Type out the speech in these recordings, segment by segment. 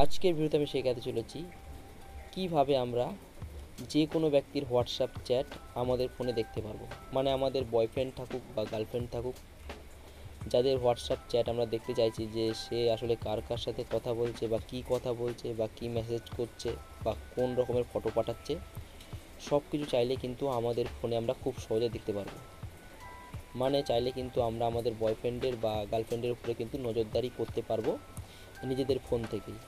আজকের ভিডিওতে আমি শেখাতে চলেছি কিভাবে আমরা যে কোনো ব্যক্তির হোয়াটসঅ্যাপ চ্যাট আমাদের ফোনে দেখতে পারবো। মানে আমাদের বয়ফ্রেন্ড থাকুক বা গার্লফ্রেন্ড থাকুক, যাদের হোয়াটসঅ্যাপ চ্যাট আমরা দেখতে চাইছি যে সে আসলে কার কার সাথে কথা বলছে বা কী কথা বলছে বা কী মেসেজ করছে বা কোন রকমের ফটো পাঠাচ্ছে, সব কিছু চাইলে কিন্তু আমাদের ফোনে আমরা খুব সহজে দেখতে পারবো। মানে চাইলে কিন্তু আমরা আমাদের বয়ফ্রেন্ডের বা গার্লফ্রেন্ডের উপরে কিন্তু নজরদারি করতে পারবো নিজেদের ফোন থেকেই।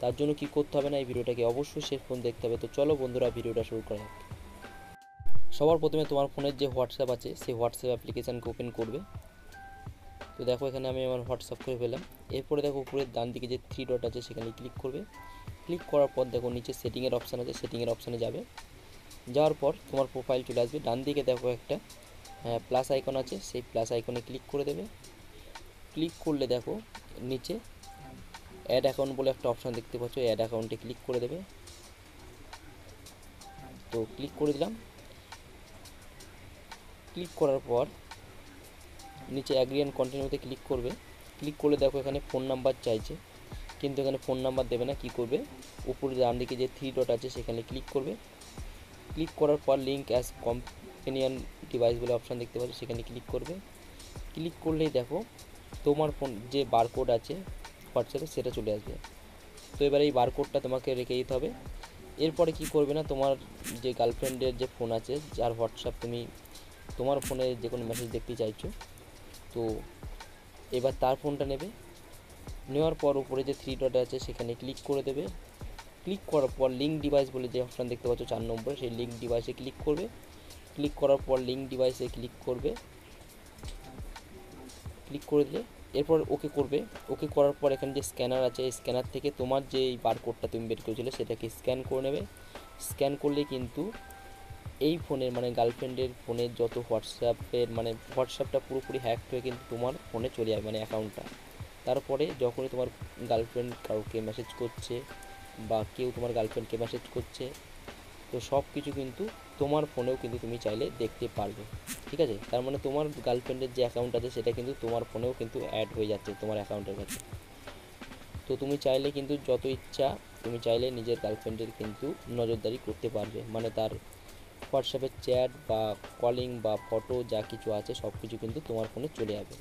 তার জন্য কি করতে হবে না, এই ভিডিওটাকে অবশ্যই শেষ পর্যন্ত দেখতে হবে। তো চলো বন্ধুরা, ভিডিওটা শুরু করা যাক। সবার প্রথমে তোমার ফোনের যে হোয়াটসঅ্যাপ আছে সেই হোয়াটসঅ্যাপ অ্যাপ্লিকেশানকে ওপেন করবে। তো দেখো এখানে আমি আমার হোয়াটসঅ্যাপ করে ফেলাম। এরপরে দেখো উপরের ডান দিকে যে থ্রি ডট আছে সেখানে ক্লিক করবে। ক্লিক করার পর দেখো নিচে সেটিংয়ের অপশান আছে, সেটিংয়ের অপশানে যাবে। যাওয়ার পর তোমার প্রোফাইল চলে আসবে। ডান দিকে দেখো একটা প্লাস আইকন আছে, সেই প্লাস আইকনে ক্লিক করে দেবে। ক্লিক করলে দেখো নিচে অ্যাড অ্যাকাউন্ট বলে একটা অপশান দেখতে পাচ্ছ, অ্যাড অ্যাকাউন্টে ক্লিক করে দেবে। তো ক্লিক করে দিলাম। ক্লিক করার পর নিচে অ্যাগ্রি অ্যান্ড কন্টিনিউতে ক্লিক করবে। ক্লিক করলে দেখো এখানে ফোন নাম্বার চাইছে, কিন্তু এখানে ফোন নাম্বার দেবে না। কি করবে, উপরে ডান দিকে যে থ্রি ডট আছে সেখানে ক্লিক করবে। ক্লিক করার পর লিঙ্ক অ্যাজ কম্পেনিয়ন ডিভাইস বলে অপশান দেখতে পাচ্ছ, সেখানে ক্লিক করবে। ক্লিক করলেই দেখো তোমার ফোন যে বারকোড আছে হোয়াটসঅ্যাপে সেটা চলে আসবে। তো এবার এই বারকোডটা তোমাকে রেখে দিতে হবে। এরপরে কি করবে না, তোমার যে গার্লফ্রেন্ডের যে ফোন আছে, যার হোয়াটসঅ্যাপ তুমি তোমার ফোনে যে কোনো মেসেজ দেখতে চাইছো, তো এবার তার ফোনটা নেবে। নেওয়ার পর উপরে যে থ্রি ডট আছে সেখানে ক্লিক করে দেবে। ক্লিক করার পর লিঙ্ক ডিভাইস বলে যে অপশান দেখতে পাচ্ছ 4 নম্বরে, সেই লিঙ্ক ডিভাইসে ক্লিক করবে। ক্লিক করার পর লিঙ্ক ডিভাইসে ক্লিক করবে। ক্লিক করে দিলে এরপর ওকে করবে। ওকে করার পর এখানে যে স্ক্যানার আছে, এই স্ক্যানার থেকে তোমার যে এই বারকোডটা তুমি বের করেছিলে সেটাকে স্ক্যান করে নেবে। স্ক্যান করলে কিন্তু এই ফোনের মানে গার্লফ্রেন্ডের ফোনের যত হোয়াটসঅ্যাপের মানে হোয়াটসঅ্যাপটা পুরোপুরি হ্যাক হয়ে কিন্তু তোমার ফোনে চলে যাবে, মানে অ্যাকাউন্টটা। তারপরে যখনই তোমার গার্লফ্রেন্ড কাউকে মেসেজ করছে বা কেউ তোমার গার্লফ্রেন্ডকে মেসেজ করছে, তো সব কিছু কিন্তু তোমার ফোনেও কিন্তু তুমি চাইলে দেখতে পারবে। ঠিক আছে, তার মানে তোমার গার্লফ্রেন্ডের যে অ্যাকাউন্ট আছে সেটা কিন্তু তোমার ফোনেও কিন্তু অ্যাড হয়ে যাচ্ছে তোমার অ্যাকাউন্টের কাছে। তো তুমি চাইলে কিন্তু যত ইচ্ছা তুমি চাইলে নিজের গার্লফ্রেন্ডের কিন্তু নজরদারি করতে পারবে, মানে তার হোয়াটসঅ্যাপের চ্যাট বা কলিং বা ফটো যা কিছু আছে সব কিছু কিন্তু তোমার ফোনে চলে যাবে।